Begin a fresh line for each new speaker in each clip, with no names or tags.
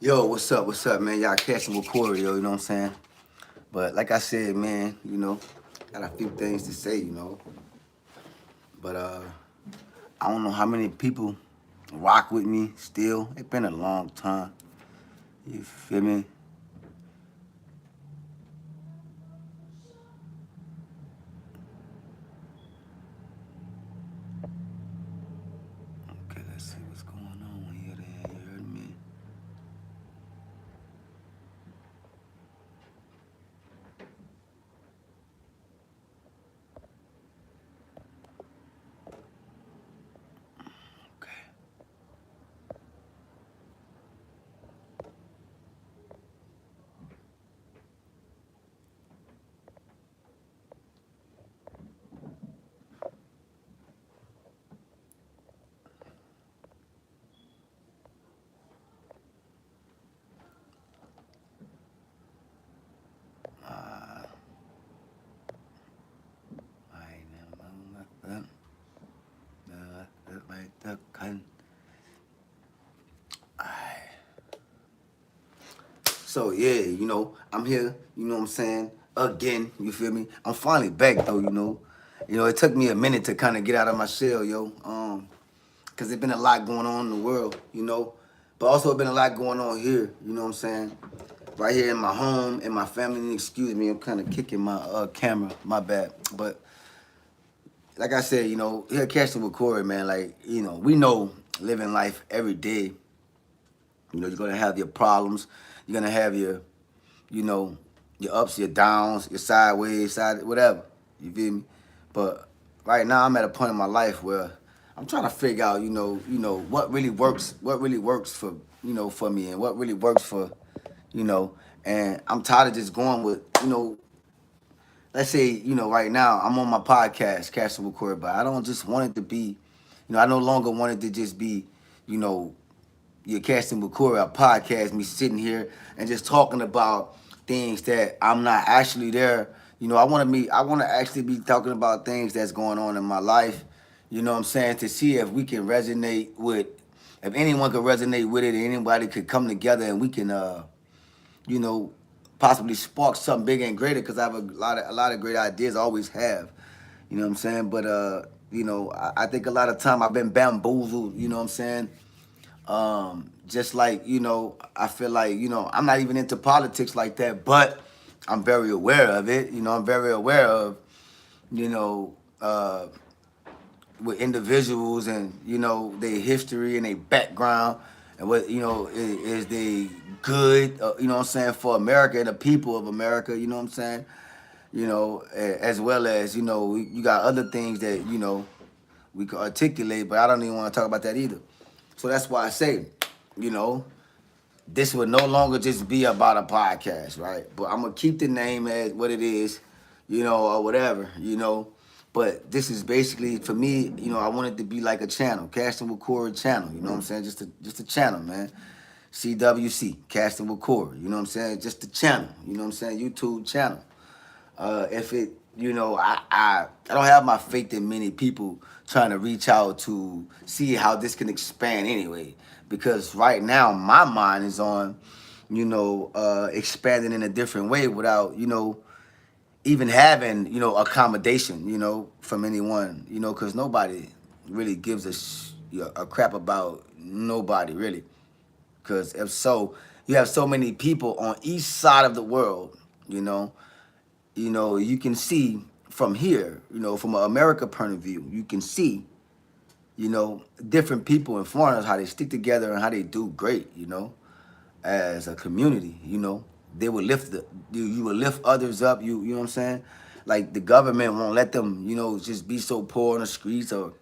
Yo, what's up, man? Y'all catching with Corey, yo, you know what I'm saying? But like I said, man, got a few things to say, But I don't know how many people rock with me still. It's been a long time. You feel me? Okay, let's see what's going on here. There, you heard me. Okay. So yeah, I'm here, you know what I'm saying? Again, you feel me? I'm finally back though, it took me a minute to kind of get out of my shell, yo. Cause there's been a lot going on in the world, But also been a lot going on here, you know what I'm saying? Right here in my home, in my family. And excuse me, I'm kind of kicking my camera, my bad. But like I said, here at Casting with Corey, man, like, we know living life every day. You're gonna have your problems. You're gonna have you know, your ups, your downs, your sideways, whatever. You feel me? But right now I'm at a point in my life where I'm trying to figure out, what really works for, for me and what really works for, you know, and I'm tired of just going with, let's say, right now I'm on my podcast, Casting with Corey, but I don't just want it to be, I no longer want it to just be, you know, your Casting with Corey, a podcast, me sitting here and just talking about things that I'm not actually there. I want to actually be talking about things that's going on in my life. You know what I'm saying? To see if we can resonate with, if anyone could resonate with it, and anybody could come together and we can, you know, possibly spark something bigger and greater. Because I have a lot of great ideas. I always have. You know what I'm saying? But I think a lot of time I've been bamboozled. You know what I'm saying? Just like, I feel like, I'm not even into politics like that, but I'm very aware of it. I'm very aware of, you know, uh, with individuals and, their history and their background and what, is they good, you know what I'm saying, for America and the people of America, you know what I'm saying? As well as, you got other things that, we could articulate, but I don't even want to talk about that either. So that's why I say, you know, this would no longer just be about a podcast, right? But I'm gonna keep the name as what it is, or whatever, But this is basically for me, I want it to be like a channel, Casting with Corey channel. You know what I'm saying? Just a channel, man. CWC, Casting with Corey. You know what I'm saying? Just a channel. You know what I'm saying? YouTube channel. If it, I don't have my faith in many people trying to reach out to see how this can expand anyway. Because right now my mind is on, expanding in a different way without, even having, accommodation, from anyone, because nobody really gives a crap about nobody really. Because if so, you have so many people on each side of the world, you know, you can see from here, from an America point of view, you can see, different people and foreigners, how they stick together and how they do great, as a community, they will lift you will lift others up, you know what I'm saying? Like the government won't let them, just be so poor on the streets or,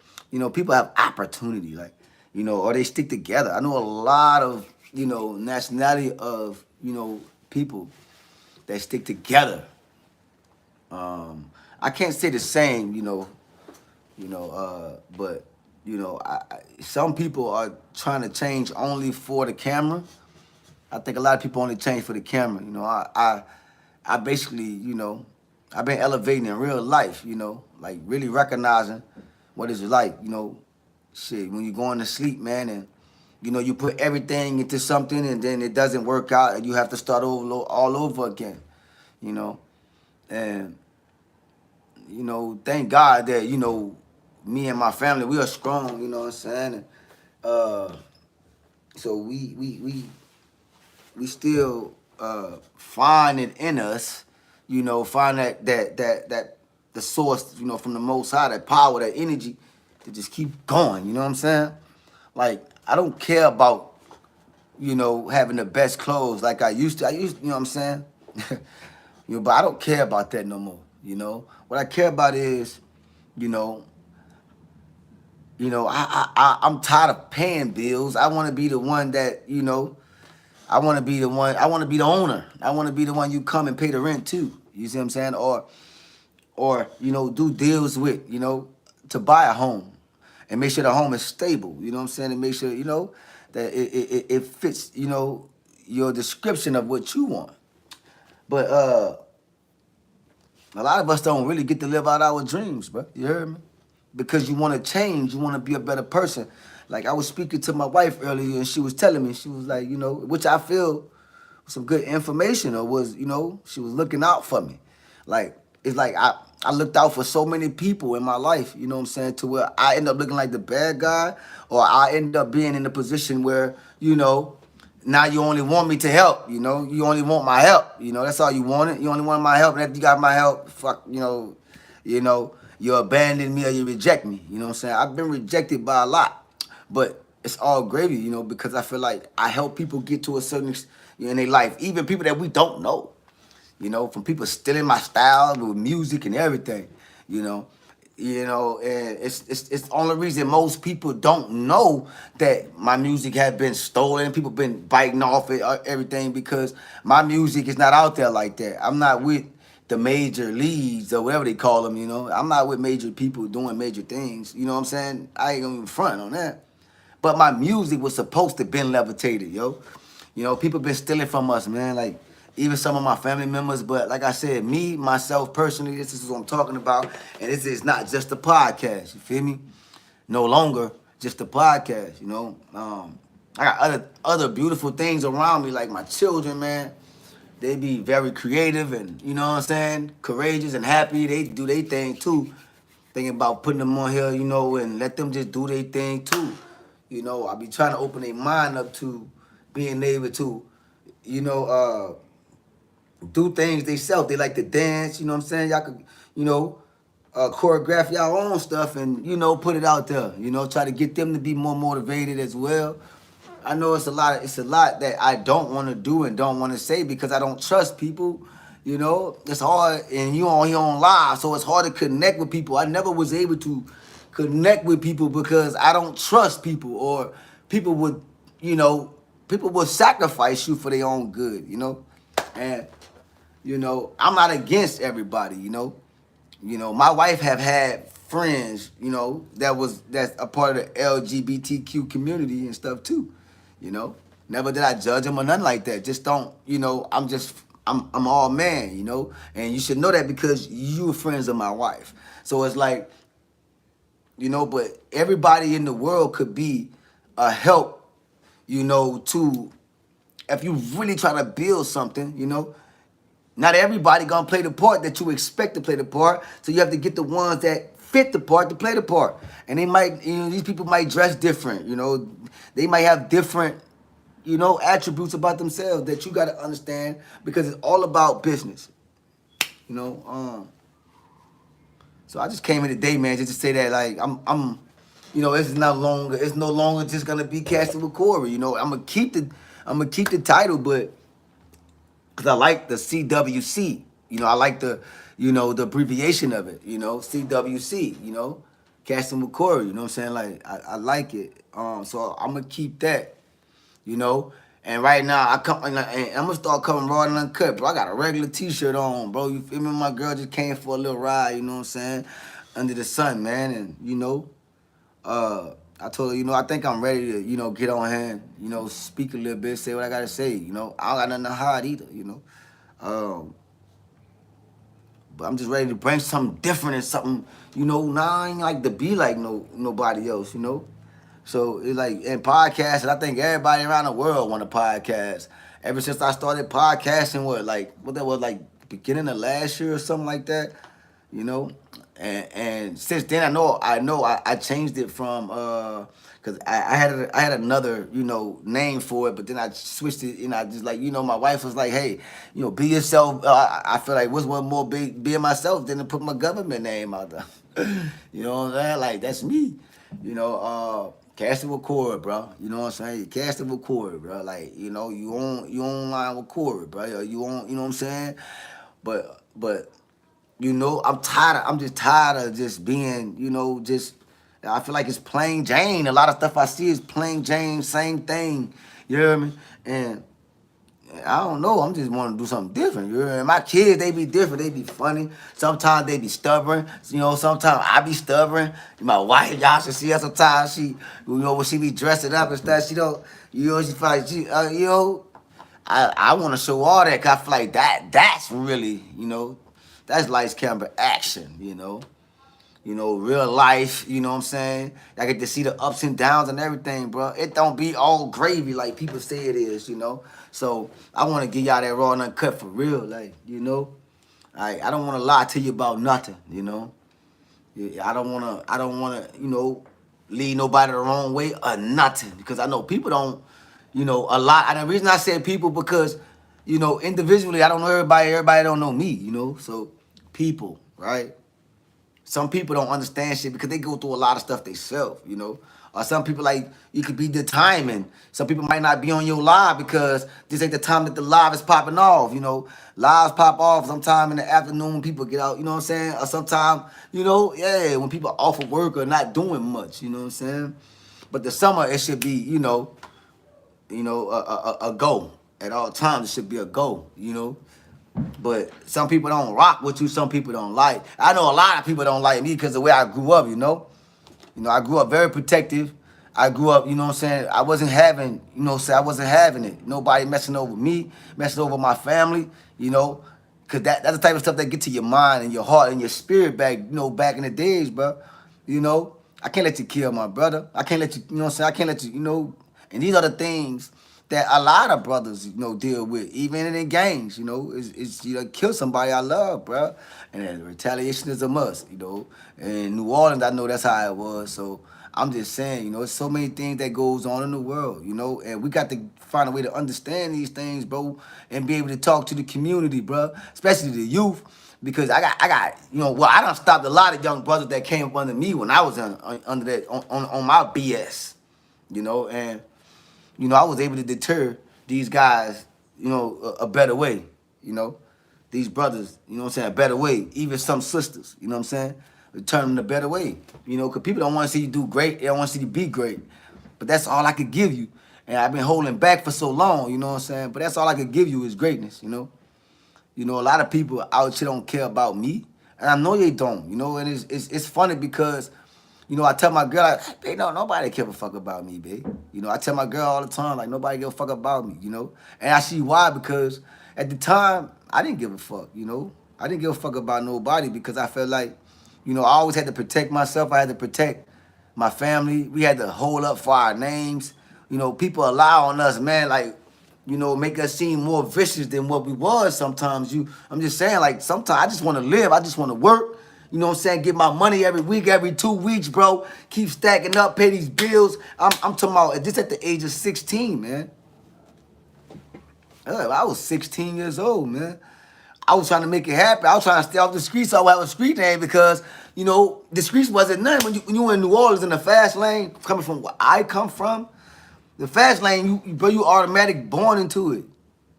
people have opportunity, like, or they stick together. I know a lot of, nationality of, people that stick together. I can't say the same, but some people are trying to change only for the camera. I think a lot of people only change for the camera. I basically, I've been elevating in real life. Like really recognizing what it's like. Shit, when you're going to sleep, man, and You know, you put everything into something and then it doesn't work out and you have to start over all over again. You know, and you know, thank God that me and my family, we are strong. You know what I'm saying? And, uh, so we still find it in us, find that the source, from the Most High, that power, that energy to just keep going. You know what I'm saying? Like I don't care about having the best clothes like I used to. You know what I'm saying? But I don't care about that no more. What I care about is, you know, I'm tired of paying bills. I want to be the one that I want to be the one. I want to be the owner. I want to be the one you come and pay the rent to. You see what I'm saying? Or do deals with, to buy a home and make sure the home is stable. You know what I'm saying? And make sure that it fits your description of what you want. But a lot of us don't really get to live out our dreams, bro. You heard me? Because you want to change, you want to be a better person. Like I was speaking to my wife earlier, and she was telling me, she was like, which I feel some good information, or was, she was looking out for me. Like it's like I looked out for so many people in my life, you know what I'm saying, to where I end up looking like the bad guy, or I end up being in a position where, now you only want me to help, you only want my help, that's all you wanted. You only wanted my help, and after you got my help, fuck, you abandon me or you reject me. You know what I'm saying? I've been rejected by a lot, but it's all gravy, because I feel like I help people get to a certain in their life, even people that we don't know. From people stealing my style with music and everything. You know, and it's the only reason most people don't know that my music has been stolen. People been biting off it, everything, because my music is not out there like that. I'm not with the major leagues or whatever they call them. I'm not with major people doing major things. You know what I'm saying? I ain't gonna even front on that. But my music was supposed to been levitated, yo. People been stealing from us, man. Like even some of my family members. But like I said, me, myself, personally, this is what I'm talking about. And this is not just a podcast, you feel me? No longer just a podcast, I got other beautiful things around me, like my children, man. They be very creative and, you know what I'm saying, courageous and happy. They do their thing too. Thinking about putting them on here, and let them just do their thing too. I be trying to open their mind up to being able to, do things themselves. They like to dance, you know what I'm saying? Y'all could, choreograph y'all own stuff and, put it out there. Try to get them to be more motivated as well. I know it's a lot that I don't want to do and don't want to say because I don't trust people. It's hard, and you on your own live, so it's hard to connect with people. I never was able to connect with people because I don't trust people, or people would, people will sacrifice you for their own good, and I'm not against everybody, my wife have had friends, that's a part of the LGBTQ community and stuff too. Never did I judge them or nothing like that. Just don't, I'm all man, and you should know that because you were friends of my wife. So it's like, but everybody in the world could be a help, to, if you really try to build something, not everybody gonna play the part that you expect to play the part. So you have to get the ones that fit the part to play the part. And they might, these people might dress different, they might have different, attributes about themselves that you gotta understand, because it's all about business. So I just came in today, man, just to say that, like, it's no longer just gonna be Casting with Corey. I'm gonna keep the title, but because I like the CWC, I like the, the abbreviation of it, CWC, Casting with Corey, you know what I'm saying? Like, I like it. So I'm gonna keep that, And right now, and I'm gonna start coming raw and uncut, bro. I got a regular t-shirt on, bro. You feel me? My girl just came for a little ride, you know what I'm saying? Under the sun, man. And, I told her, I think I'm ready to, get on here and, speak a little bit, say what I gotta say, I don't got nothing to hide either, But I'm just ready to bring something different and something, now I ain't like to be like nobody else, So it's like in podcasting, I think everybody around the world want a podcast. Ever since I started podcasting, what that was like beginning of last year or something like that, you know. And since then, I changed it from because I had another name for it, but then I switched it. I just like my wife was like, hey, be yourself. I feel like what's one more being myself than to put my government name out there. You know what I'm saying? Like that's me. Cast it with Corey, bro. You know what I'm saying? Cast it with Corey, bro. Like you online with Corey, bro. You on, you know what I'm saying? But I'm just tired of just being, just I feel like it's plain Jane. A lot of stuff I see is plain Jane, same thing. You hear me? And I don't know. I'm just want to do something different. You hear me? My kids, they be different. They be funny. Sometimes they be stubborn. Sometimes I be stubborn. My wife, y'all should see her sometimes. When she be dressing up and stuff, she don't, she feel like I want to show all that 'cause I feel like that's really, that's lights, camera, action, real life, you know what I'm saying? I get to see the ups and downs and everything, bro. It don't be all gravy like people say it is. So I want to give y'all that raw and uncut for real, I don't want to lie to you about nothing. Yeah, I don't wanna, lead nobody the wrong way or nothing because I know people don't, a lot. And the reason I said people because, individually I don't know everybody. Everybody don't know me. So people, right? Some people don't understand shit because they go through a lot of stuff themselves. Or some people like it could be the timing. Some people might not be on your live because this ain't the time that the live is popping off. Lives pop off sometime in the afternoon when people get out, you know what I'm saying? Or sometime, when people are off of work or not doing much, you know what I'm saying? But the summer it should be, a go. At all times it should be a go. But some people don't rock with you. Some people don't like. I know a lot of people don't like me because the way I grew up. I grew up very protective. I grew up, you know what I'm saying? I wasn't having, I wasn't having it. Nobody messing over me, messing over my family, Because that's the type of stuff that get to your mind and your heart and your spirit back in the days, bro. I can't let you kill my brother. I can't let you, you know what I'm saying? I can't let you, and these are the things that a lot of brothers, deal with, even in the gangs, is kill somebody I love, bro. And then retaliation is a must. In New Orleans, I know that's how it was. So I'm just saying, there's so many things that goes on in the world, and we got to find a way to understand these things, bro, and be able to talk to the community, bro, especially the youth. Because I got, I done stopped a lot of young brothers that came up under me when I was under that on my BS, and I was able to deter these guys, a better way, these brothers, what I'm saying, a better way, even some sisters, what I'm saying, turn them a better way, because people don't want to see you do great, they don't want to see you be great, but that's all I could give you, and I've been holding back for so long, you know what I'm saying, but that's all I could give you is greatness. A lot of people out here don't care about me, and I know they don't, and it's funny because, I tell my girl, like, babe, no, nobody give a fuck about me, babe. I tell my girl all the time, like, nobody give a fuck about me, And I see why, because at the time, I didn't give a fuck, I didn't give a fuck about nobody because I felt like, I always had to protect myself. I had to protect my family. We had to hold up for our names. People allow on us, man, like, make us seem more vicious than what we was sometimes. I'm just saying, like, sometimes I just want to live. I just want to work. You know what I'm saying? Get my money every week, every 2 weeks, bro. Keep stacking up, pay these bills. I'm talking about this at the age of 16, man. I was 16 years old, man. I was trying to make it happen. I was trying to stay off the streets so I would have a street name because, the streets wasn't nothing. When you were in New Orleans in the fast lane, coming from where I come from, the fast lane, you automatic born into it.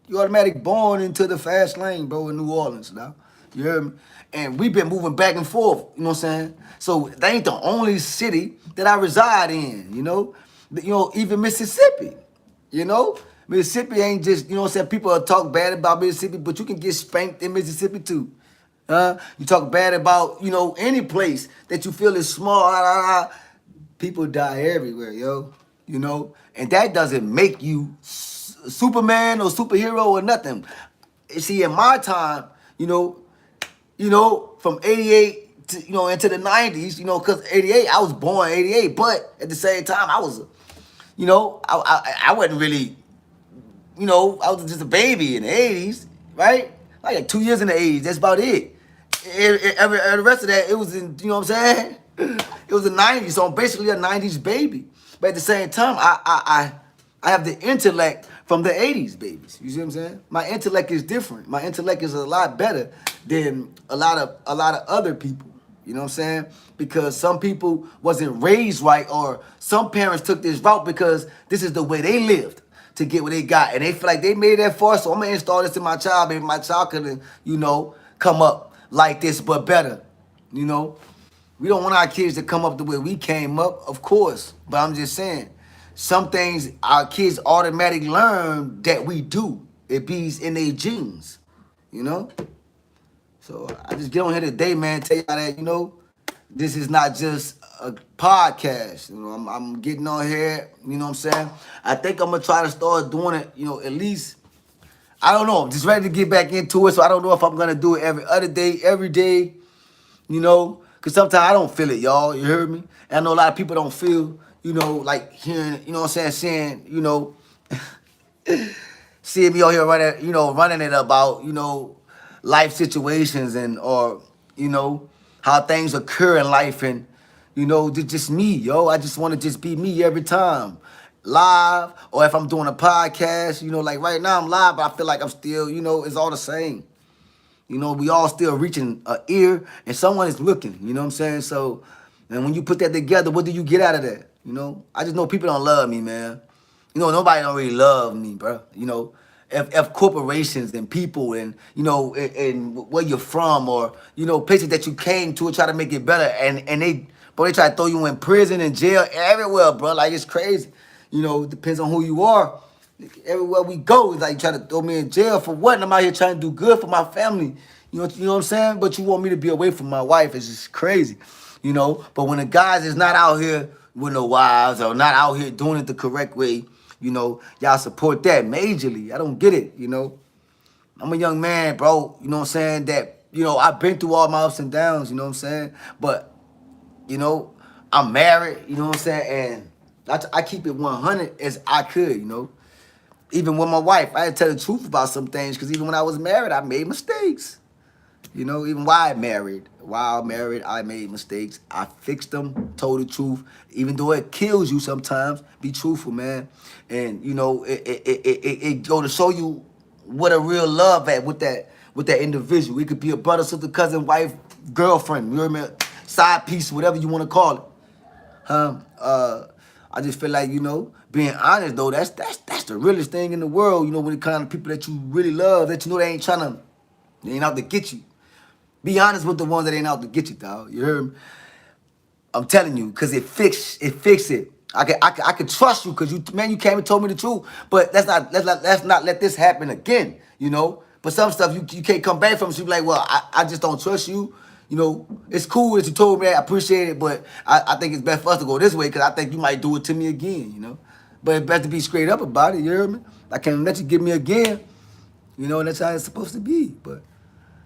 You automatic born into the fast lane, bro, in New Orleans now. You hear me? And we've been moving back and forth, you know what I'm saying? So that ain't the only city that I reside in, even Mississippi, Mississippi ain't just, what I'm saying, people talk bad about Mississippi, but you can get spanked in Mississippi too. You talk bad about, any place that you feel is small, people die everywhere, and that doesn't make you Superman or superhero or nothing. See, in my time, from 88 into the 90s, because 88, I was born 88, but at the same time, I was, I wasn't really, I was just a baby in the 80s, right? Like 2 years in the 80s, that's about it. The rest of that, it was in, you know what I'm saying? It was the 90s, so I'm basically a 90s baby. But at the same time, I have the intellect from the 80s babies. You see what I'm saying? My intellect is different. My intellect is a lot better than a lot of other people. You know what I'm saying? Because some people wasn't raised right, or some parents took this route because this is the way they lived to get what they got. And they feel like they made that far, so I'm going to install this in my child. Maybe my child could, come up like this, but better. You know? We don't want our kids to come up the way we came up, of course. But I'm just saying, some things our kids automatically learn that we do. It be in their genes, you know? So I just get on here today, man, tell y'all that, this is not just a podcast. I'm getting on here, you know what I'm saying? I think I'm going to try to start doing it, at least, I don't know. I'm just ready to get back into it, so I don't know if I'm going to do it every other day, every day, because sometimes I don't feel it, y'all. You heard me? And I know a lot of people don't feel, like hearing, you know what I'm saying, seeing, seeing me out here running it about, life situations or, how things occur in life and, just me, yo. I just want to just be me every time. Live, or if I'm doing a podcast, like right now I'm live, but I feel like I'm still, it's all the same. We all still reaching an ear and someone is looking, you know what I'm saying? So, and when you put that together, what do you get out of that? I just know people don't love me, man. Nobody don't really love me, bro. If corporations and people and, and where you're from or, places that you came to and try to make it better and they try to throw you in prison and jail everywhere, bro. Like, it's crazy. It depends on who you are. Everywhere we go, it's like trying to throw me in jail for what? And I'm out here trying to do good for my family. You know what I'm saying? But you want me to be away from my wife. It's just crazy. But when the guys is not out here with no wives or not out here doing it the correct way, y'all support that majorly. I don't get it, I'm a young man, bro, you know what I'm saying, that, I've been through all my ups and downs, you know what I'm saying? But, I'm married, you know what I'm saying? And I keep it 100 as I could, Even with my wife, I had to tell the truth about some things because even when I was married, I made mistakes. Even while I'm married, I made mistakes. I fixed them, told the truth. Even though it kills you sometimes, be truthful, man. And, it go to show you what a real love at with that individual. It could be a brother, sister, cousin, wife, girlfriend, you hear me? Side piece, whatever you want to call it. I just feel like, being honest, though, that's the realest thing in the world, when it comes to people that you really love, that they ain't out to get you. Be honest with the ones that ain't out to get you, dog. You heard me? I'm telling you, because it fix it. I could trust you because you came and told me the truth. But let's not let this happen again, But some stuff you can't come back from. So you be like, well, I just don't trust you. It's cool that you told me that. I appreciate it, but I think it's best for us to go this way because I think you might do it to me again, But it's best to be straight up about it, you hear me? I can't let you get me again, and that's how it's supposed to be. But,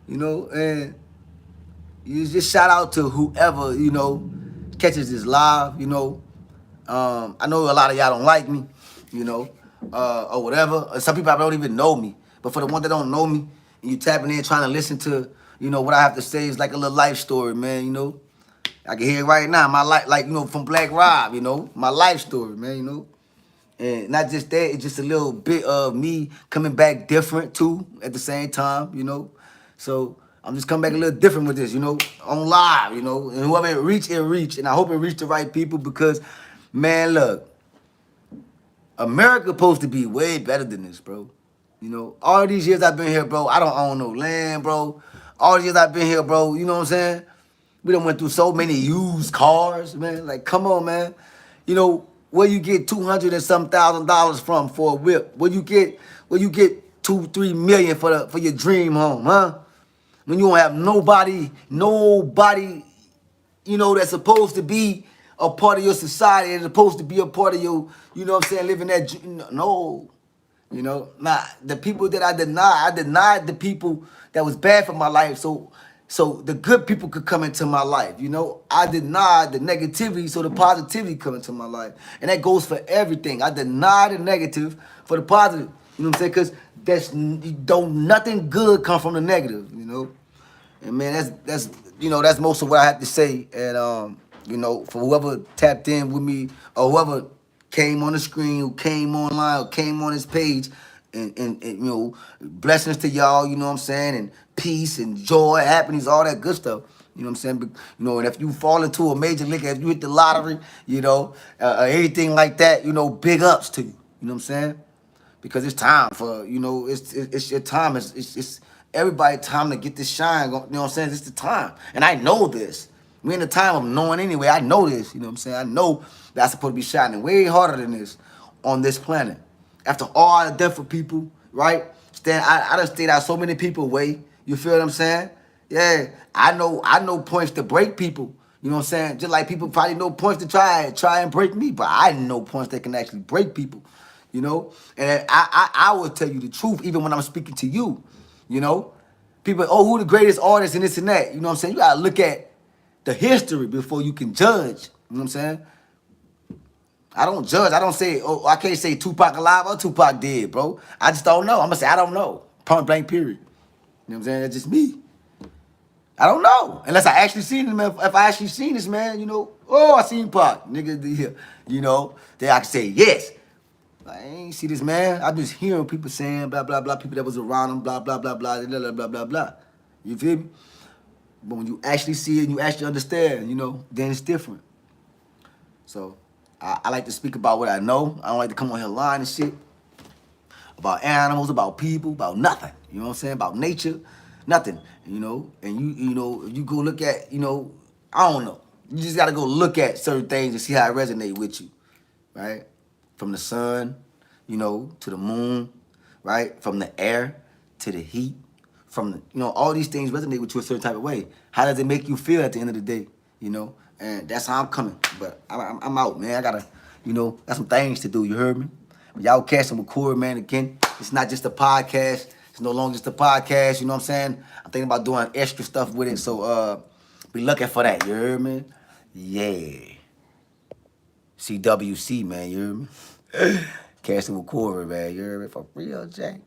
and you just shout out to whoever, catches this live, I know a lot of y'all don't like me, or whatever. Some people don't even know me. But for the ones that don't know me, and you tapping in trying to listen to, what I have to say is like a little life story, man, I can hear it right now. My life, like, from Black Rob, my life story, man, And not just that, it's just a little bit of me coming back different, too, at the same time, So I'm just coming back a little different with this, on live, And whoever it reach. And I hope it reach the right people because, man, look, America supposed to be way better than this, bro. All these years I've been here, bro, I don't own no land, bro. All these years I've been here, bro, you know what I'm saying? We done went through so many used cars, man. Like, come on, man. Where you get $200 and some $1,000 from for a whip? Where you get 2-3 million for your dream home, huh? When you don't have nobody, that's supposed to be a part of your society and supposed to be a part of your, living that, no. The people that I denied the people that was bad for my life. So so the good people could come into my life. You know, I deny the negativity so the positivity come into my life, and that goes for everything. I deny the negative for the positive. You know what I'm saying? Because don't nothing good come from the negative. You know, and man, that's that's most of what I have to say. And for whoever tapped in with me or whoever came on the screen, who came online, who came on this page, and blessings to y'all, you know what I'm saying, and peace and joy, happiness, all that good stuff. You know what I'm saying? But, and if you fall into a major league, if you hit the lottery, anything like that, big ups to you. You know what I'm saying? Because it's time for, it's your time. It's everybody time to get this shine. You know what I'm saying? It's the time. And I know this. We're in the time of knowing anyway. I know this. You know what I'm saying? I know that I'm supposed to be shining way harder than this on this planet. After all I done for people, right? I done stayed out so many people away. You feel what I'm saying? Yeah. I know points to break people. You know what I'm saying? Just like people probably know points to try and break me, but I know points that can actually break people. And I will tell you the truth even when I'm speaking to you. People, who the greatest artist and this and that. You know what I'm saying? You gotta look at the history before you can judge. You know what I'm saying? I don't judge. I don't say, I can't say Tupac alive or Tupac dead, bro. I just don't know. I'm gonna say I don't know. Point blank period. You know what I'm saying? That's just me. I don't know. Unless I actually seen him. If I actually seen this man, I seen Pac. Nigga, then I can say yes. I ain't see this man. I just hearing people saying blah, blah, blah. People that was around him, blah, blah, blah, blah, blah, blah, blah, blah, blah. You feel me? But when you actually see it and you actually understand, then it's different. So I like to speak about what I know. I don't like to come on here lying and shit. About animals, about people, about nothing. You know what I'm saying? About nature, nothing. And you go look at, I don't know. You just gotta go look at certain things and see how it resonate with you, right? From the sun, to the moon, right? From the air to the heat, from the, all these things resonate with you a certain type of way. How does it make you feel at the end of the day? And that's how I'm coming. But I'm out, man. I gotta, got some things to do. You heard me? But y'all catching with Corey, man. Again, it's not just a podcast. It's no longer just a podcast. You know what I'm saying? I'm thinking about doing extra stuff with it. So be looking for that. You heard me? Yeah. CWC, man. You heard me? Casting with Corey, man. You heard me? For real, Jack.